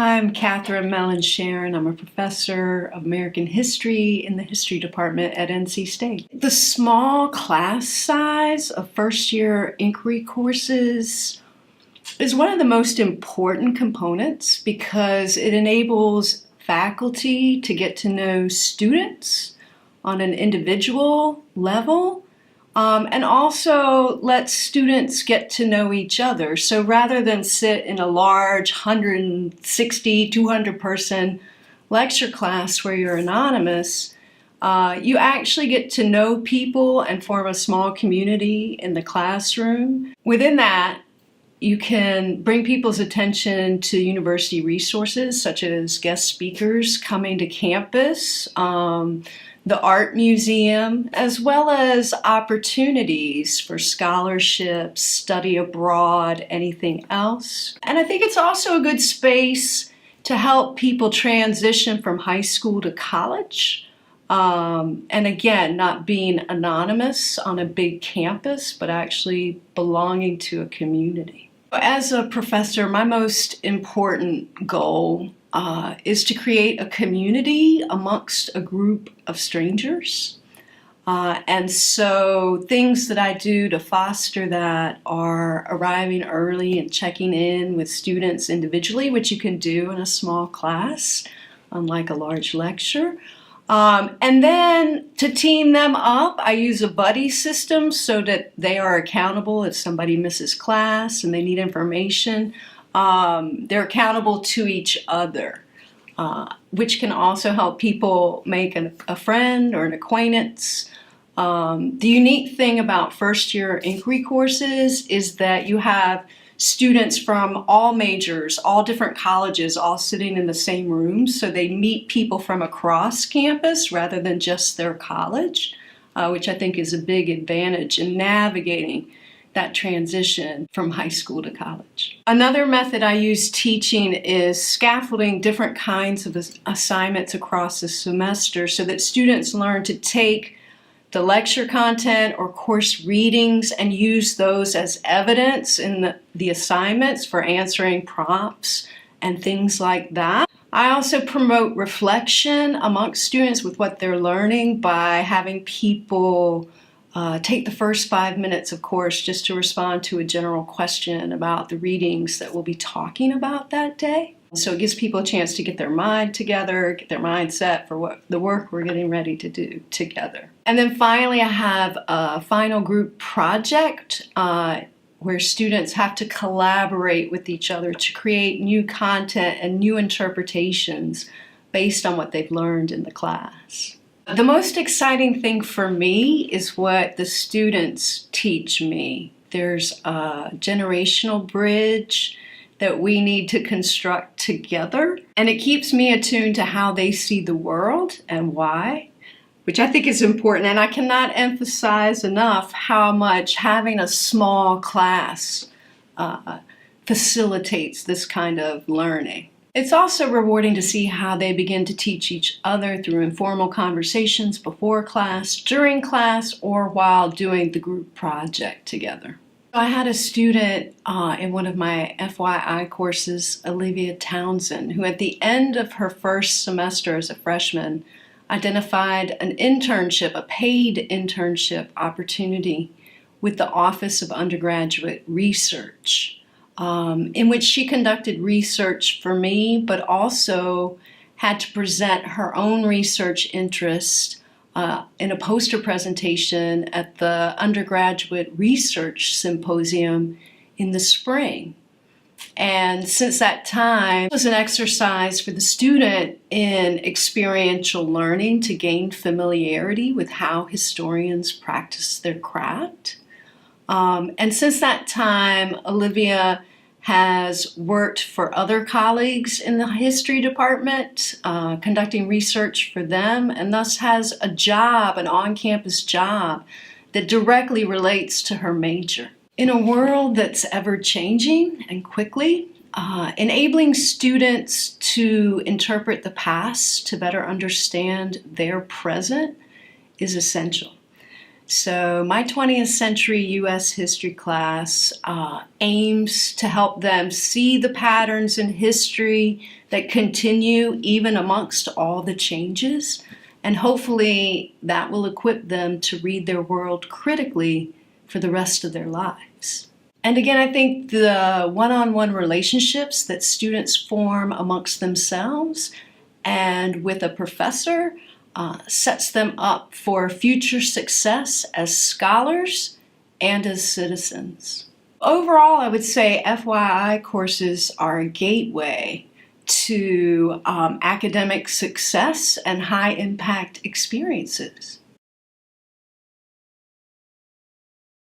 I'm Catherine Mellon Charron. I'm a professor of American history in the history department at NC State. The small class size of first-year inquiry courses is one of the most important components because it enables faculty to get to know students on an individual level and also lets students get to know each other. So rather than sit in a large 160, 200 person lecture class where you're anonymous, you actually get to know people and form a small community in the classroom. Within that, you can bring people's attention to university resources such as guest speakers coming to campus, the art museum, as well as opportunities for scholarships, study abroad, anything else. And I think it's also a good space to help people transition from high school to college. And again, not being anonymous on a big campus, but actually belonging to a community. As a professor, my most important goal is to create a community amongst a group of strangers. And so things that I do to foster that are arriving early and checking in with students individually, which you can do in a small class, unlike a large lecture. And then to team them up, I use a buddy system so that they are accountable if somebody misses class and they need information. They're accountable to each other, which can also help people make a friend or an acquaintance. The unique thing about first-year inquiry courses is that you have students from all majors, all different colleges, all sitting in the same room, so they meet people from across campus rather than just their college, which I think is a big advantage in navigating that transition from high school to college. Another method I use teaching is scaffolding different kinds of assignments across the semester so that students learn to take the lecture content or course readings and use those as evidence in the assignments for answering prompts and things like that. I also promote reflection amongst students with what they're learning by having people take the first 5 minutes of course just to respond to a general question about the readings that we'll be talking about that day. So it gives people a chance to get their mind together, get their mind set for what the work we're getting ready to do together. And then finally, I have a final group project where students have to collaborate with each other to create new content and new interpretations based on what they've learned in the class. The most exciting thing for me is what the students teach me. There's a generational bridge that we need to construct together, and it keeps me attuned to how they see the world and why, which I think is important. And I cannot emphasize enough how much having a small class facilitates this kind of learning. It's also rewarding to see how they begin to teach each other through informal conversations before class, during class, or while doing the group project together. I had a student in one of my FYI courses, Olivia Townsend, who at the end of her first semester as a freshman identified an internship, a paid internship opportunity with the Office of Undergraduate Research, in which she conducted research for me, but also had to present her own research interest in a poster presentation at the Undergraduate Research Symposium in the spring. And since that time, it was an exercise for the student in experiential learning to gain familiarity with how historians practice their craft. And since that time, Olivia has worked for other colleagues in the history department, conducting research for them, and thus has a job, an on-campus job, that directly relates to her major. In a world that's ever-changing and quickly, enabling students to interpret the past to better understand their present is essential. So my 20th century U.S. history class aims to help them see the patterns in history that continue even amongst all the changes. And hopefully that will equip them to read their world critically for the rest of their lives. And again, I think the one-on-one relationships that students form amongst themselves and with a professor sets them up for future success as scholars and as citizens. Overall, I would say FYI courses are a gateway to academic success and high-impact experiences.